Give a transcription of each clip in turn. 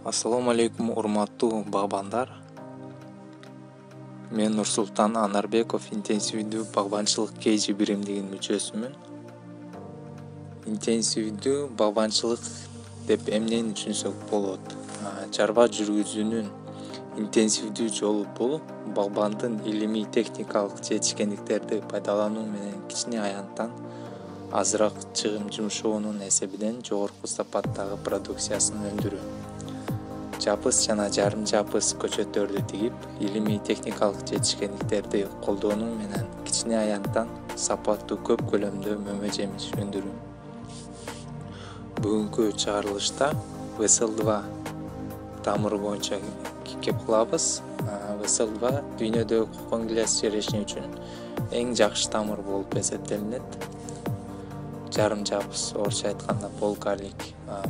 Ассаламу алейкум, урматтуу багбандар. Мен Нурсултан Анарбеков, интенсивдүү багбанчылык KG биримдигинин мүчөсүмүн. Интенсивдүү багбанчылык деп эмнени түшүнсөк болот? Чарба жүргүзүүнүн интенсивдүү жолу бул багбандын илимий техникалык жетишкендиктерди пайдалануу менен кичине аянттан азыраак чыгым жумшоонун эсебинен жогорку сапаттагы продукциясын өндүрүү. Жапыс жана жарым жапыс көчөттөрдү тигип, илимий техникалык жетишкендиктерди колдонуу менен кичине аянттан сапаттуу көп көлөмдө мөмө жемиш өндүрүү. Бүгүнкү чыгарылышта VSL2 тамыры боюнча кеп кылабыз. VSL2 дүйнөдөгү кокон гиляс черешни үчүн эң жакшы тамыр болуп эсептелинет. Жарым жапыс, орусча айтканда полкарлик.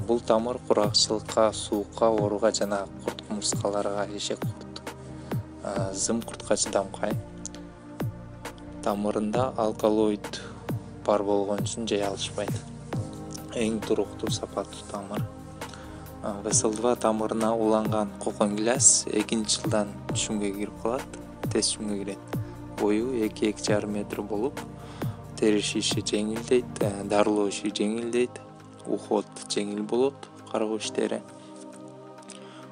Бул тамыр куракчылыкка, суукка, ооруга жана курт кумурскаларга, эшек курт, зым куртка чыдамкай. Тамырында алкалоид бар болгон үчүн жей алышпайт. Эң туруктуу сапаттуу тамыр. VSL2 тамырына уланган кокон гиляс 2-жылдан түшүмгө кирип калат, тез түшүмгө кирет. Бою 2-2,5 метр болуп, териш иши жеңилдейт, дарылоо иши жеңилдейт, уход жеңил болот, каргоо иштери.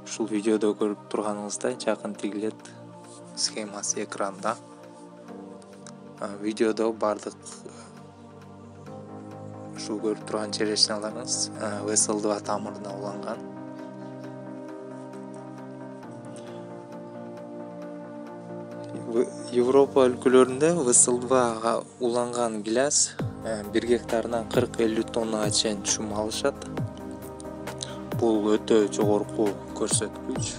Ушул видеодо көрүп турганыңыздай жакын тигилет схемасы экранда. Видеодо бардык ушул көрүп турган черешналарыңыз VSL2 тамырына уланган. Европа өлкөлөрүндө VSL2 уланган гиляс 1 гектарынан 40-50 тоннага чейин түшүм алышат. Бул өтө жогорку көрсөткүч.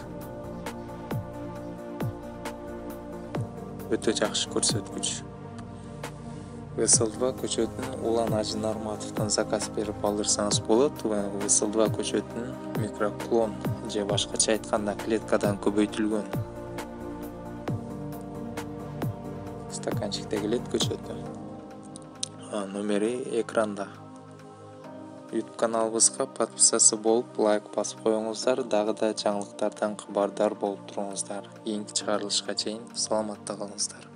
Өтө жакшы көрсөткүч. VSL2 көчөтүн Улан Ажы Нарматовдон заказ берип алырсаңыз болот. VSL2 көчөтүн микроклон же башкача айтканда клеткадан көбөйтүлгөн стаканчикте келет көчөтү. Номери экранда. YouTube каналыбызга подписасы болуп, лайк басып коюңуздар, дагы да жаңылыктардан кабардар болуп туруңуздар. Кийинки чыгарылышка чейин саламатта калыңыздар.